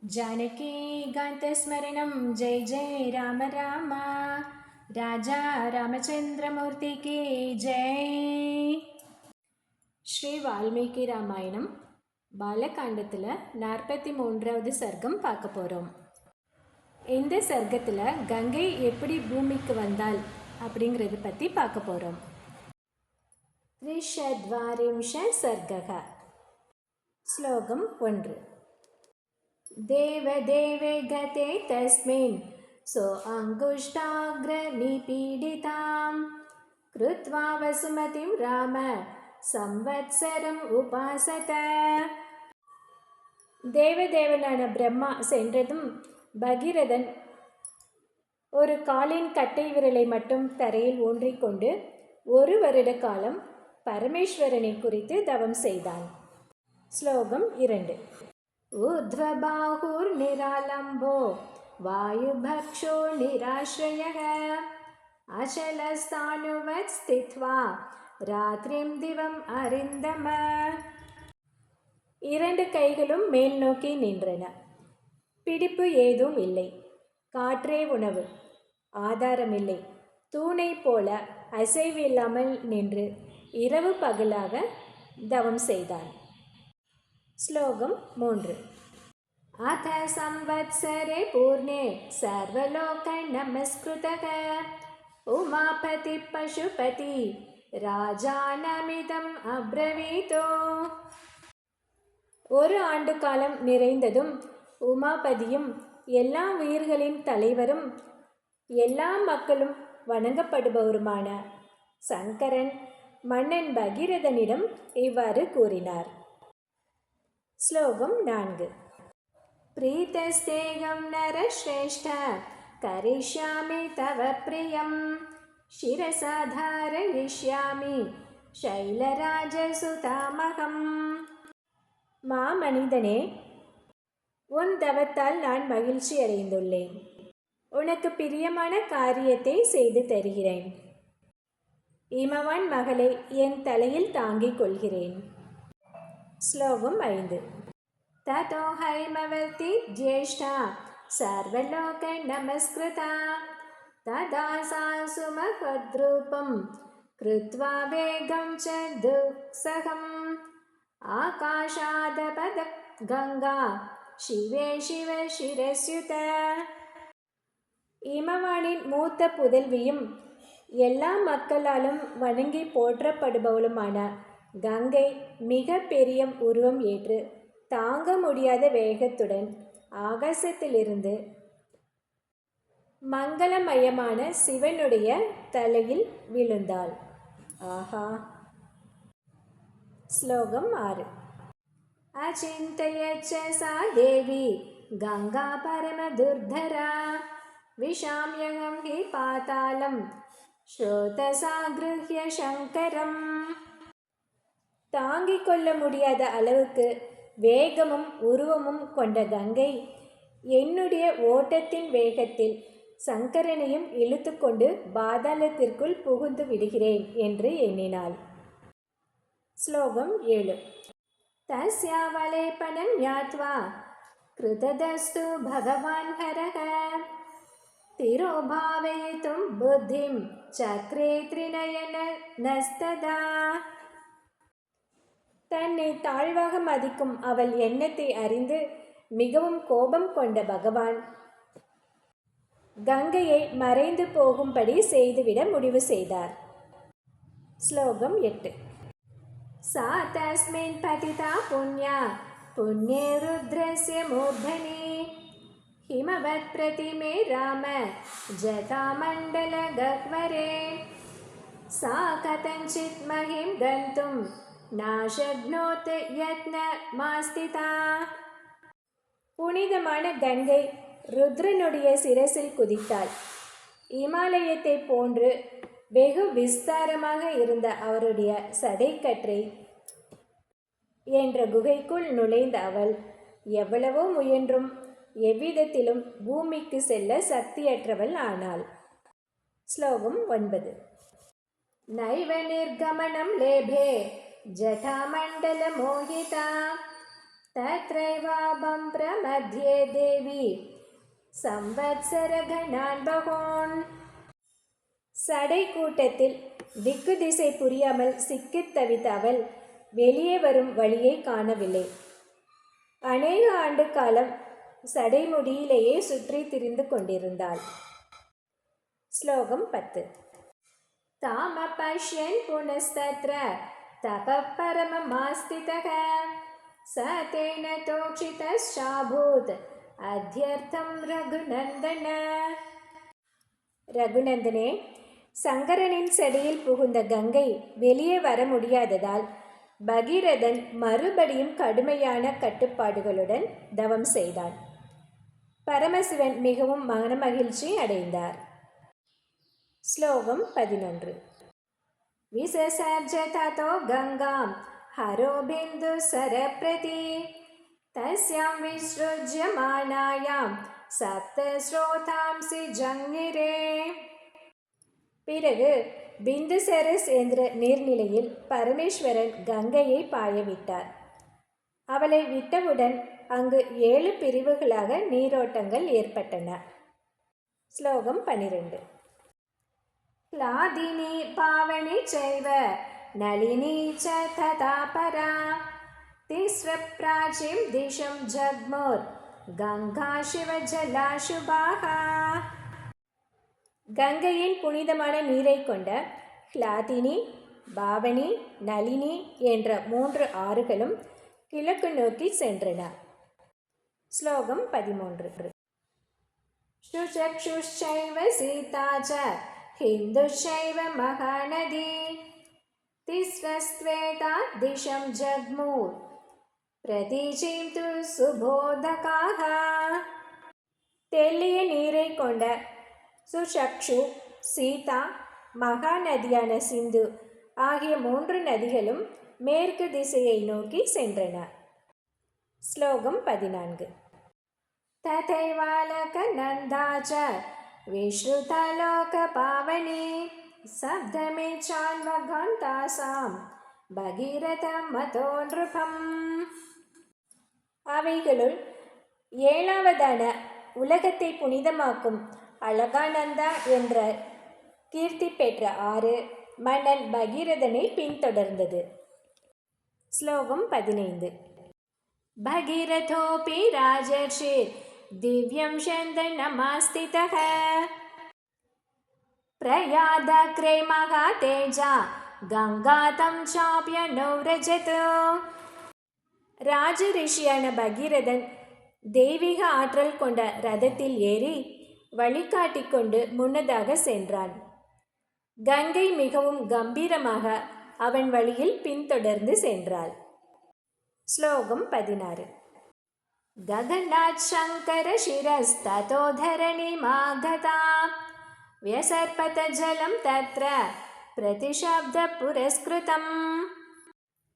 जानकीकान्तस्मरणं जय जय राम राम राजा रामचंद्रमूर्ति की जय. ஸ்ரீ வால்மீகி ராமாயணம் பாலகாண்டத்தில் 43வது சர்க்கம் பார்க்க போகிறோம். இந்த சர்க்கத்தில் கங்கை எப்படி பூமிக்கு வந்தாள் அப்படிங்கிறத பற்றி பார்க்க போகிறோம். த்ரிஷத்வாரிம்ஷ சர்க்கக. ஸ்லோகம் 1. देवदेवे गते तस्मिन् सो अङ्गुष्ठाग्रनिपीडितां कृत्वा वसुमतीं राम संवत्सरम् उपासत. தேவதேவனான பிரம்மா சென்றதும் பகீரதன் ஒரு காலின் கட்டை விரலை மட்டும் தரையில் ஊன்றிக்கொண்டு 1 வருட காலம் பரமேஸ்வரனை குறித்து தவம் செய்தான். ஸ்லோகம் 2. ऊर्ध्वबाहुर्निरालम्बो वायुभक्षो निराश्रयः अचलस्थाणुवत् स्थित्वा रात्रिं दिवम् अरिन्दम. 2 கைகளும் மேல் நோக்கி நின்றன. பிடிப்பு ஏதும் இல்லை. காற்றே உணவு. ஆதாரமில்லை. தூணை போல அசைவில்லாமல் நின்று இரவு பகலாக தவம் செய்தான். ஸ்லோகம் 3. अथ संवत्सरे पूर्णे सर्वलोक नमस्कृतः उमापति पशुपति ராஜானமிதம் அப்ரவீதோ. 1 ஆண்டு காலம் நிறைந்ததும் உமாபதியும் எல்லா உயிர்களின் தலைவரும் எல்லா மக்களும் வணங்கப்படுபவருமான சங்கரன் மன்னன் பகீரதனிடம் இவ்வாறு கூறினார். ஸ்லோகம் 4. प्रीतस्तेगं नरश्रेष्ठ करिष्यामि तव प्रियं शिरसा धारयिष्यामि शैलराजसुतामहम्. மாமனிதனே, உன் தவத்தால் நான் மகிழ்ச்சி அடைந்துள்ளேன். உனக்கு பிரியமான காரியத்தை செய்து தருகிறேன். இமவான் மகளை என் தலையில் தாங்கிக் கொள்கிறேன். ஸ்லோகம் 5. ततो हैमवती ज्येष्ठा सर्वलोक नमस्कृता तदा सा सुमहद्रूपं कृत्वा वेगं च दुःसहम् आकाशादपदत् गङ्गा शिवे शिव शिरस्युत. இமவானின் மூத்த புதல்வியும் எல்லா மக்களாலும் வணங்கி போற்றப்படுபவளுமான கங்கை மிக பெரிய உருவம் ஏற்று தாங்க முடியாத வேகத்துடன் ஆகாசத்திலிருந்து மங்களமயமான சிவனுடைய தலையில் விழுந்தாள். ஆஹா. ஸ்லோகம் 6. அச்சிந்தயச்ச சா தேவி கங்கா பரமதுர்தரா விஷாம்யகம் ஹி பாதாளம் ஸ்ரோதசாகிருஹ்ய சங்கரம். தாங்கிக் கொள்ள முடியாத அளவுக்கு வேகமும் உருவமும் கொண்ட கங்கை என்னுடைய ஓட்டத்தின் வேகத்தில் சங்கரனையும் இழுத்து கொண்டு பாதாளத்திற்குள் புகுந்து விடுகிறேன் என்று எண்ணினாள். ஸ்லோகம் 7. தஸ்யாவலேபனம் ஞாத்வா கிருததஸ்து பகவான் ஹரஹ திரோபாவயிதும் புத்திம் சக்ரே த்ரிநயன நஸ்ததா. தன்னை தாழ்வாக மதிக்கும் அவள் எண்ணத்தை அறிந்து மிகவும் கோபம் கொண்ட பகவான் கங்கையை மறைந்து போகும்படி செய்துவிட முடிவு செய்தார். ஸ்லோகம் 8. சா தஸ்மின் பதிதா புண்யா புண்யே ருத்ரஸ்ய மூர்தனி ஹிமவத் பிரதிமே ராம ஜதா மண்டல கக்வரே சா கதஞ்சித் மஹிம் கந்தும் நாஷக்னோத் யத்ன மாஸ்திதா. புனிதமான கங்கை ருத்ரனுடைய சிரசில் குதித்தாள். இமாலயத்தை போன்று வெகு விஸ்தாரமாக இருந்த அவருடைய சதைக்கற்றை என்ற குகைக்குள் நுழைந்த அவள் எவ்வளவோ முயன்றும் எவ்விதத்திலும் பூமிக்கு செல்ல சக்தியற்றவள் ஆனாள். ஸ்லோகம் 9. நைவ நிர்கமனம் லேபே ஜடாமண்டல மோகிதா तत्रैवाभं प्रमध्ये देवी संवत्सरगणान् बहून्. சடை கூட்டத்தில் திக்கு திசை புரியாமல் சிக்கித் தவித்த அவள் வெளியே வரும் வழியை காணவில்லை. அநேக ஆண்டு காலம் சடைமுடியிலேயே சுற்றி திரிந்து கொண்டிருந்தாள். ஸ்லோகம் 10. தாம பஷ்யன் புனஸ்தத்ர தபः பரமமாஸ்திதः சதேன தோஷிதஸ்சாபூத் அத்யர்த்தம் ரகுநந்தன. ரகுநந்தனே, சங்கரனின் சடையில் புகுந்த கங்கை வெளியே வர முடியாததால் பகீரதன் மறுபடியும் கடுமையான கட்டுப்பாடுகளுடன் தவம் செய்தான். பரமசிவன் மிகவும் மனமகிழ்ச்சி அடைந்தார். ஸ்லோகம் 11. விசசர்ஜ ததோ கங்காம் ஹரோ பிந்து சரப்ரதி தஸ்யாம் விஸ்ருஜ்யமானாயாம் சப்த ஸ்ரோதாம்சி ஜங்கிரே. பிறகு பிந்துசரஸ் என்ற நீர்நிலையில் பரமேஸ்வரன் கங்கையை பாயவிட்டார். அவளை விட்டவுடன் அங்கு 7 பிரிவுகளாக நீரோட்டங்கள் ஏற்பட்டன. ஸ்லோகம் 12. க்லாதினி பாவனி சைவ நளினி ச ததா பரா திஸ்ர பிராச்சிம் திஷம் ஜக்மோர் கங்கா சிவ ஜலா சுபாகா. கங்கையின் புனிதமான நீரை கொண்ட க்லாதினி, பாவனி, நளினி என்ற 3 ஆறுகளும் கிழக்கு நோக்கி சென்றன. ஸ்லோகம் 13. சுசக்ஷுஷைவ சீதா ச ஹிந்துஷைவ மகாநதி திஸ்ரஸ்வேதா திஷம் ஜக்மூர் பிரதீஜீம் து சுபோதகாக. தெல்லிய நீரை கொண்ட சுசக்ஷு, சீதா, மகாநதியான சிந்து ஆகிய 3 நதிகளும் மேற்கு திசையை நோக்கி சென்றன. ஸ்லோகம் 14. ததைவாலக நந்தா ச விஸ்ருதலோக பாவனி சப்தமே சான்வகாந்தாசாம் பகீரதம் மதோ நிருபம். அவைகளுள் 7வதான உலகத்தை புனிதமாக்கும் அலகானந்தா என்ற கீர்த்தி பெற்ற ஆறு மன்னன் பகீரதனை பின்தொடர்ந்தது. ஸ்லோகம் 15. பகீரதோபி ராஜர்ஷிர் திவ்யம் சந்தனமாஸ்திதः பிரயாதக்ரே மகா தேஜா கங்காதம் சாப்யனோவ்ரஜத். ராஜரிஷியான பகீரதன் தெய்வீக ஆற்றல் கொண்ட ரதத்தில் ஏறி வழிகாட்டிக்கொண்டு முன்னதாக சென்றான். கங்கை மிகவும் கம்பீரமாக அவன் வழியில் பின்தொடர்ந்து சென்றாள். ஸ்லோகம் 16. ககனாத் சங்கர சிரஸ்ததோ தரணி மாகதா வியசர்பத ஜலம் தத்ர பிரதிஷப்த புரஸ்கிருதம்.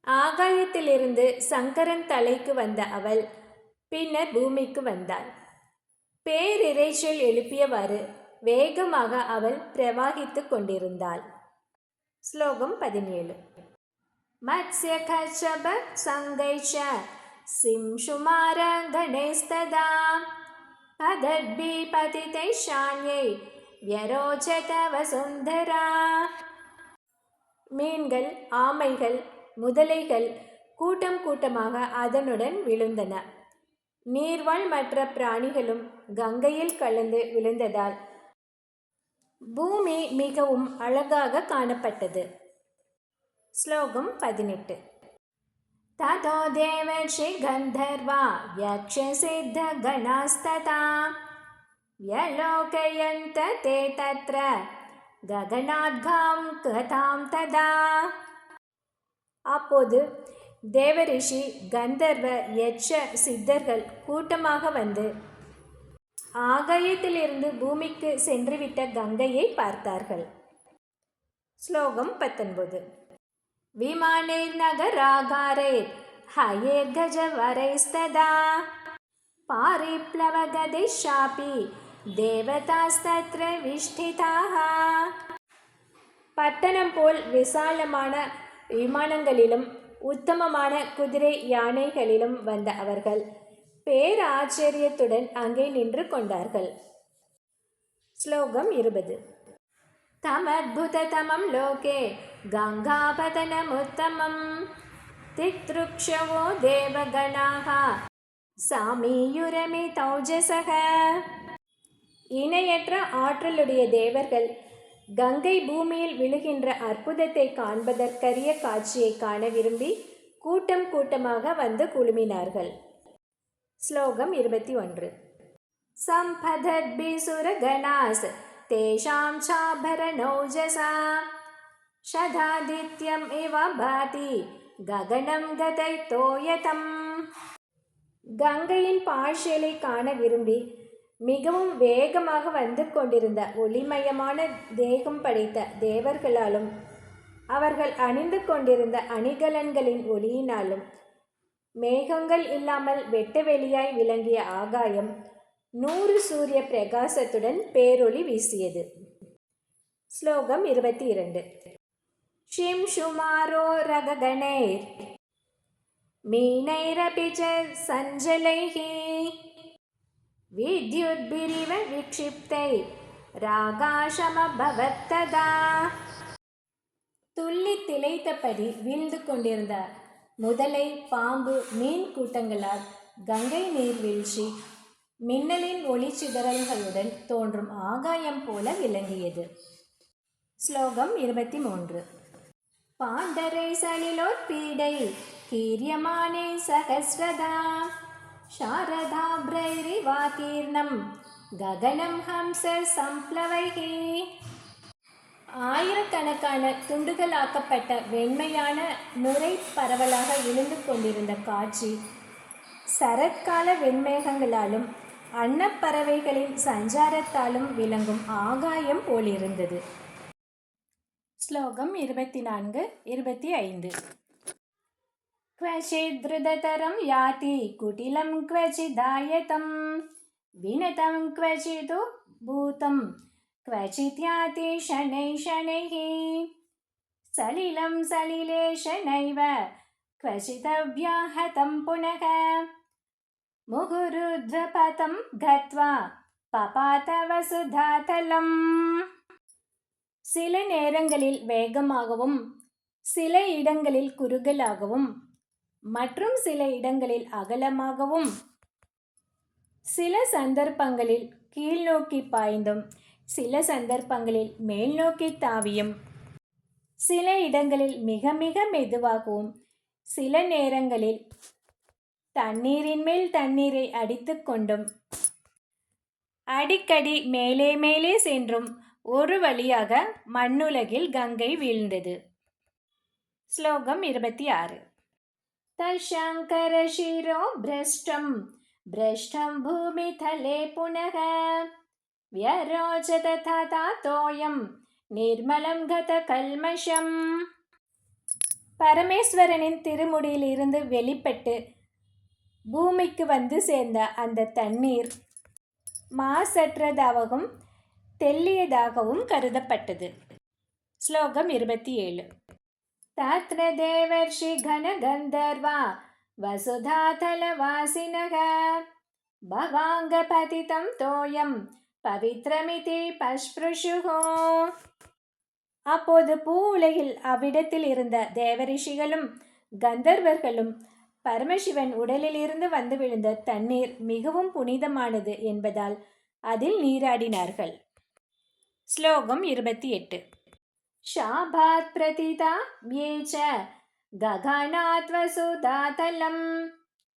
ஆகாயத்திலிருந்து சங்கரன் தலைக்கு வந்த அவள் பின்னர் பூமிக்கு வந்தாள். பேரிரைச்சல் எழுப்பியவாறு வேகமாக அவள் பிரவாகித்து கொண்டிருந்தாள். ஸ்லோகம் 17. மத்ஸ்ய கச்சப சங்கைச்ச சிம்சுமார கணேஸ்ததா பதத்பி பதிதை ஷான்யை வியரோச்சத வசுந்தரா. மீன்கள், ஆமைகள், முதலைகள் கூட்டம் கூட்டமாக அதனுடன் விழுந்தன. நீர்வாழ் மற்ற பிராணிகளும் கங்கையில் கலந்து விழுந்ததால் பூமி மிகவும் அழகாக காணப்பட்டது. ஸ்லோகம் 18. ததோ தேவர்ஷி கந்தர்வா யக்ஷசித்த கணாஸ்ததா யலோகயந்த தே தத்ர ககனாத்காம் கதாம் ததா. அப்போது தேவரிஷி, கந்தர்வ, யட்ச சித்தர்கள் கூட்டமாக வந்து ஆகாயத்திலிருந்து பூமிக்கு சென்றுவிட்ட கங்கையை பார்த்தார்கள். ஸ்லோகம் 19. விமானைர் நகராகாரைர் ஹயேர் கஜவரைஸ்ததா பாரிப்ளவகதைஷாபி தேவதாஸ்தத்ர விஷ்டிதாஹ. பட்டணம் போல் விசாலமான விமானங்களிலும் உத்தமமான குதிரை யானைகளிலும் வந்த அவர்கள் பேராச்சரியத்துடன் அங்கே நின்று கொண்டார்கள். ஸ்லோகம் 20. தமத்புததமம் லோகே கங்காபதனமுத்தமம் தித்ருக்ஷவோ தேவகணாஹ சாமீயுரமி தௌஜசக. இணையற்ற ஆற்றலுடைய தேவர்கள் கங்கை பூமியில் விழுகின்ற அற்புதத்தை காண்பதற்கரிய காட்சியை காண விரும்பி கூட்டம் கூட்டமாக வந்து குழுமினார்கள். ஸ்லோகம் 21. சம்பதத்பிசுரகணாஸ் தேஷாம் சாபரணௌஜசா ஷதாதித்யம் இவ பாதி ககனம் கதைத்தோயதம். கங்கையின் பாழ்ச்சேலை காண விரும்பி மிகவும் வேகமாக வந்து கொண்டிருந்த ஒளிமயமான தேகம் படைத்த தேவர்களாலும் அவர்கள் அணிந்து கொண்டிருந்த அணிகலன்களின் ஒளியினாலும் மேகங்கள் இல்லாமல் வெட்டவெளியாய் விளங்கிய ஆகாயம் 100 சூரிய பிரகாசத்துடன் பேரொளி வீசியது. ஸ்லோகம் 22. ஷிம்ஷுமாரோ ரககணேர் மீனைரபி ச சஞ்சலைஹி வித்யுத்பிரிவ விக்ஷிப்தை ராகாசமபவத்ததா. துள்ளி திளைத்தபடி வீழ்ந்து கொண்டிருந்த முதலை, பாம்பு, மீன் கூட்டங்களால் கங்கை நீர்வீழ்ச்சி மின்னலின் ஒளிச்சிதறல்களுடன் தோன்றும் ஆகாயம் போல விளங்கியது. ஸ்லோகம் 23. பாண்டரை சலிலோத்பீடை கீரியமானே சகஸ்ரதா சாரதாப்ரைரிவாதீர்ணம் ககனம் ஹம்ச சம்ப்ளவைஹி. ஆயிரக்கணக்கான துண்டுகளாக்கப்பட்ட வெண்மையான நுரை பரவலாக விழுந்து கொண்டிருந்த காட்சி சரத்கால வெண்மேகங்களாலும் அன்னப்பறவைகளின் சஞ்சாரத்தாலும் விளங்கும் ஆகாயம் போலிருந்தது. ஸ்லோகம் 24, 25. क्वचिद्रुदतरं याति कुटिलं क्वचिदायतं विनतं क्वचिदु भूतं क्वचित् याति शनैः शनैः सलिलं सलिलेशनैव क्वचिदव्याहतं पुनः मुहुरुध्वपथं गत्वा पपात वसुधातलम्. சில நேரங்களில் வேகமாகவும் சில இடங்களில் குறுகலாகவும் மற்றும் சில இடங்களில் அகலமாகவும் சில சந்தர்ப்பங்களில் கீழ்நோக்கி பாய்ந்தும் சில சந்தர்ப்பங்களில் மேல் நோக்கி தாவியும் சில இடங்களில் மிக மிக மெதுவாகவும் சில நேரங்களில் தண்ணீரின் மேல் தண்ணீரை அடித்து கொண்டும் அடிக்கடி மேலே மேலே சென்றும் ஒரு வழியாக மண்ணுலகில் கங்கை வீழ்ந்தது. ஸ்லோகம் 26. தஷங்கர ஷிரோ பிரஷ்டம் பிரஷ்டம் பூமிதலே புனக வியரோச்சத ததா தோயம் நிர்மலம் கத கல்மஷம். பரமேஸ்வரனின் திருமுடியில் இருந்து வெளிப்பட்டு பூமிக்கு வந்து சேர்ந்த அந்த தண்ணீர் மாசற்றதாகவும் தெல்லியதாகவும் கருதப்பட்டது. ஸ்லோகம் 27. தத்ர தேவர்ஷி கன கந்தர்வா வசுதாதலவாசினக பவாங்க பதிதம் தோயம் பவித்ரமிதி பஸ்பிருஷுஹோ. அப்போது பூ உலகில் அவ்விடத்தில் இருந்த தேவரிஷிகளும் கந்தர்வர்களும் பரமசிவன் உடலில் இருந்து வந்து விழுந்த தண்ணீர் மிகவும் புனிதமானது என்பதால் அதில் நீராடினார்கள். ஸ்லோகம் 28. ஷாபாத் பிரதிதா வ்யேச ககனாத் வசுதாதலம்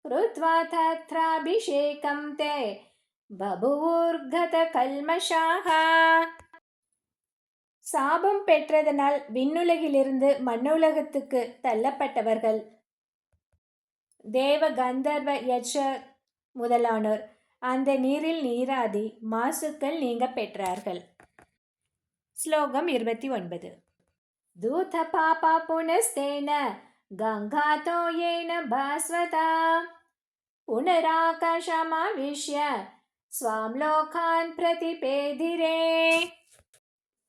க்ருத்வா தத்ராபிஷேகம் தே பபுவூர்கத கல்மஷாஹ. சாபம் பெற்றதனால் விண்ணுலகிலிருந்து மண்ணுலகத்துக்கு தள்ளப்பட்டவர்கள் தேவ கந்தர்வ யட்ச முதலானோர் அந்த நீரில் நீராடி மாசுக்கள் நீங்க பெற்றார்கள். ஸ்லோகம் 29. தூத பாபா புனஸ்தேன கங்காதோ ஏன பாஸ்வதா புனராகாசமாவிஷ்ய ஸ்வாம் லோகான் பிரதிபேதிரே.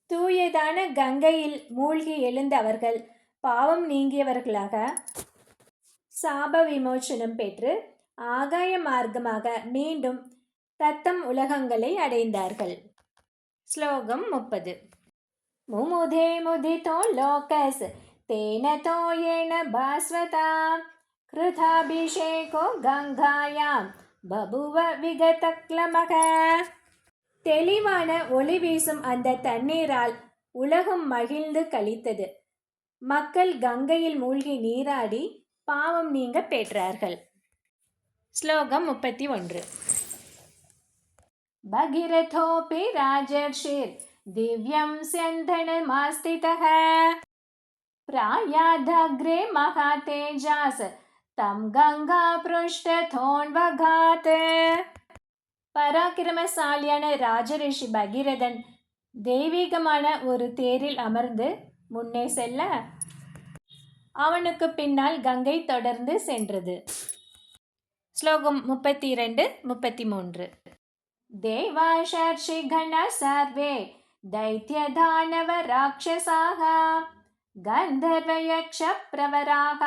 தூயதான கங்கையில் மூழ்கி எழுந்தவர்கள் பாவம் நீங்கியவர்களாக சாப விமோசனம் பெற்று ஆகாய மார்க்கமாக மீண்டும் தத்தம் உலகங்களை அடைந்தார்கள். ஸ்லோகம் 30. முமுதே முதிதோ லோகஸ் தேன தோயேன பாஸ்வதா கிருதாபிஷேகோ கங்காயாம் பபுவ விகதக்லமக. தெளிவான ஒளி வீசும் அந்த தண்ணீரால் உலகம் மகிழ்ந்து கழித்தது. மக்கள் கங்கையில் மூழ்கி நீராடி பாவம் நீங்க பெற்றார்கள். ஸ்லோகம் 31. பகிரதோபி ராஜர்ஷிர் திவ்யம் ஸ்யந்தனமாஸ்திதः பிராயாதக்ரே மகாதேஜாஸ் தம் கங்கா புருஷ்டதோன்வகாத். பராக்கிரமசாலியான ராஜரிஷி பகீரதன் தெய்வீகமான ஒரு தேரில் அமர்ந்து முன்னே செல்ல அவனுக்கு பின்னால் கங்கை தொடர்ந்து சென்றது. ஸ்லோகம் 32, 33. தேவாஷர்ஷி கண சர்வே தைத்ய தானவ ராட்சசாக கந்தர்வ யக்ஷ பிரவராக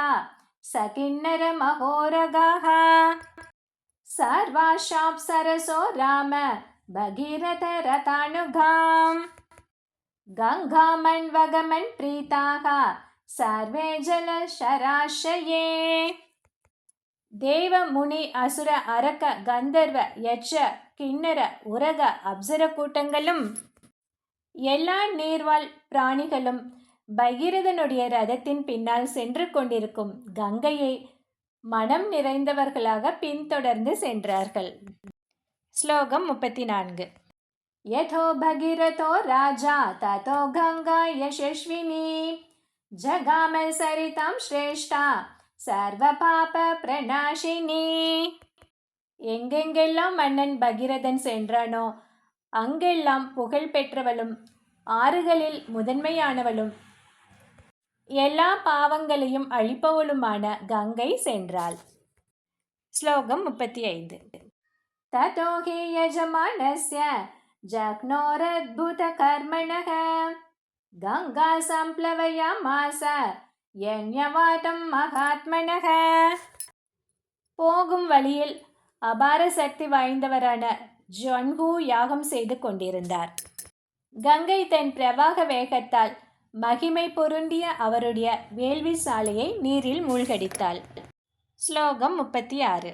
சகின்னர மகோரகாக சர்வாஷாப்சரசோ ராம பகீரத ரதானுகாம் கங்காமன்வகமன் பிரீதாக சர்வே ஜல ஷராஷயே. தேவ முனி அசுர அரக்க கந்தர்வ யட்ச கிண்ணர உரக அப்சர கூட்டங்களும் எல்லா நீர்வாழ் பிராணிகளும் பகீரதனுடைய ரதத்தின் பின்னால் சென்று கொண்டிருக்கும் கங்கையை மனம் நிறைந்தவர்களாக பின்தொடர்ந்து சென்றார்கள். ஸ்லோகம் 34. யதோ பகீரதோ ராஜா ததோ கங்கா யசஸ்வினி ஜகாம சரிதம் ஸ்ரேஷ்டா சர்வ பாப பிரணாசினி. எங்கெங்கெல்லாம் மன்னன் பகீரதன் சென்றானோ அங்கெல்லாம் புகழ் பெற்றவளும் ஆறுகளில் முதன்மையானவளும் எல்லா பாவங்களையும் அழிப்பவளுமான கங்கை சென்றாள். ஸ்லோகம் 35. ததோ ஹி யஜமானஸ்ய ஜக்னோரத்புத கர்மணः கங்கா சம்ப்ளவயாமாஸ யன்யவாதம் மகாத்மனः. போகும் வழியில் அபார சக்தி வாய்ந்தவரான ஜன்ஹு யாகம் செய்து கொண்டிருந்தார். கங்கை தன் பிரவாக வேகத்தால் மகிமை பொருந்திய அவருடைய வேள்வி சாலையை நீரில் மூழ்கடித்தாள். ஸ்லோகம் 36.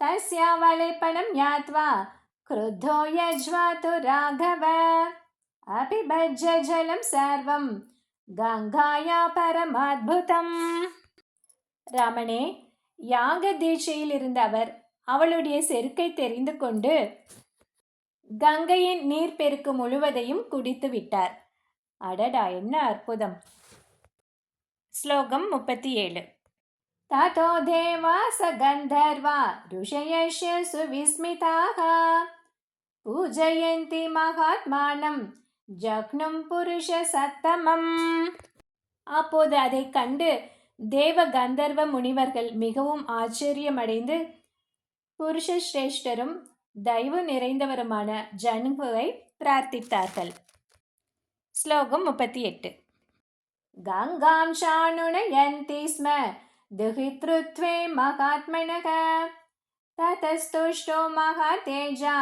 தஸ்யா வளைப்பணம் ஞாத்வா க்ருத்தோ யஜ்வாது ராகவ அபிபஜ்ஜ ஜலம் சர்வம் கங்காயா பரமாத்புதம். ராமனே, யாக தீட்சையில் இருந்த அவர் அவளுடைய செருக்கை தெரிந்து கொண்டு கங்கையின் நீர்ப்பெருக்கு முழுவதையும் குடித்து விட்டார். அடடா, என்ன அற்புதம்! ஸ்லோகம் 37. ததோ தேவாஸ கந்தர்வா ருஷயஸ்ய சுவிஸ்மிதாக பூஜயந்தி மகாத்மானம் ஜக்னும் புருஷ சத்தமம். அப்போது அதை கண்டு தேவ கந்தர்வ முனிவர்கள் மிகவும் ஆச்சரியமடைந்து புருஷ சிரேஷ்டரும் தயவு நிறைந்தவருமான ஜன்ஹுவை பிரார்த்தித்தார்கள். ஸ்லோகம் 38. கங்காம் ஷானுனயந்தி ஸ்ம துஹித்ருத்வே மகாத்மனக ததஸ்துஷ்டோ மகாதேஜா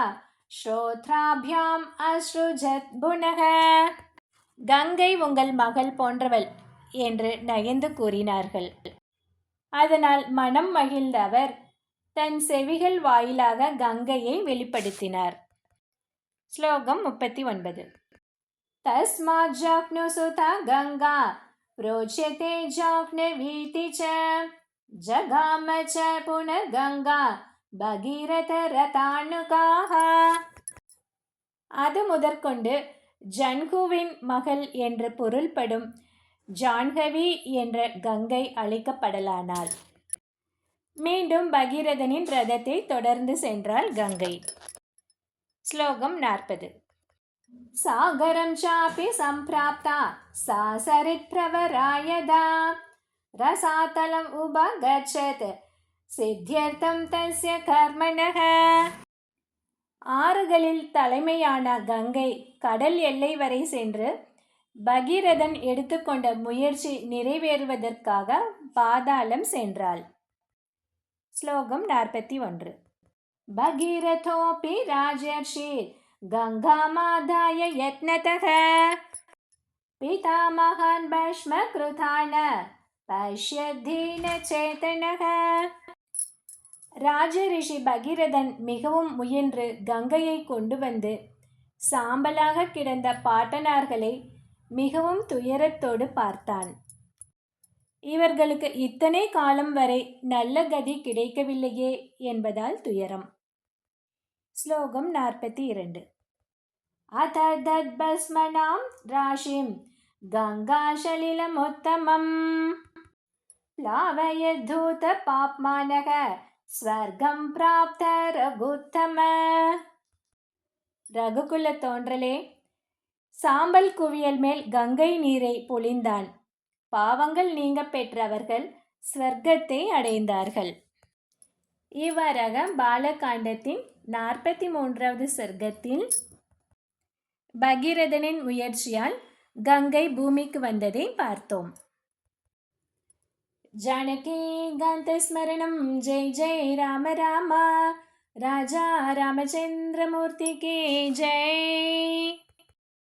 ஸ்ரோத்ராபியாம் அஸ்ருஜத் புனக. கங்கை உங்கள் மகள் போன்றவள் என்று நயந்து கூறினார்கள். அதனால் மனம் மகிழ்ந்த அவர் தன் செவிகள் வாயிலாக கங்கையை வெளிப்படுத்தினார். ஸ்லோகம் 39. தஸ்மாத் ஜக்னு சுதா கங்கா ப்ரோச்யதே ஜக்னவீதி ச ஜகாம ச புனர் கங்கா பகீரத ரதானுகாஹ. அது முதற்கொண்டு ஜன்ஹுவின் மகள் என்று பொருள்படும் ஜான்ஹவி என்ற கங்கை அழைக்கப்படலானாள். மீண்டும் பகீரதனின் ரதத்தை தொடர்ந்து சென்றாள் கங்கை. ஸ்லோகம் 40. சாகரம் சாபி சம்பிராப்தா சா சரித் பிரவராயதா ரசாதலம் உபகச்சத் சித்தியர்த்தம் தஸ்ய கர்மணஹ. ஆறுகளில் தலைமையான கங்கை கடல் எல்லை வரை சென்று பகீரதன் எடுத்துக்கொண்ட முயற்சி நிறைவேறுவதற்காக பாதாளம் சென்றாள். ஸ்லோகம் 41. பகீரதோபி ராஜர்ஷிர் கங்காமாதாய யத்னதः பிதாமகான் பஷ்ம கிருதான பஷ்யதீன சேதனः. ராஜரிஷி பகீரதன் மிகவும் முயன்று கங்கையை கொண்டு வந்து சாம்பலாக கிடந்த பாட்டனார்களை மிகவும் துயரத்தோடு பார்த்தான். இவர்களுக்கு இத்தனை காலம் வரை நல்ல கதி கிடைக்கவில்லையே என்பதால் துயரம். ஸ்லோகம் 42. அத தத்பஸ்மனாம் ராஷிம் கங்காசலிலமுத்தமம் ப்ளாவயத்தூத பாப்மானக ஸ்வர்க்கம் பிராப்த ரகுத்தம. ரகுகுல தோன்றலே, சாம்பல் குவியல் மேல் கங்கை நீரை பொழிந்தான். பாவங்கள் நீங்க பெற்றவர்கள் ஸ்வர்க்கத்தை அடைந்தார்கள். இவ்வாறாக பாலகாண்டத்தின் 43வது சர்க்கத்தில் பகீரதனின் முயற்சியால் கங்கை பூமிக்கு வந்ததை பார்த்தோம். ஜானகி காந்த ஸ்மரணம். ஜெய் ஜெய் ராம ராமா. ராஜா ராமச்சந்திரமூர்த்திக்கு ஜெய்.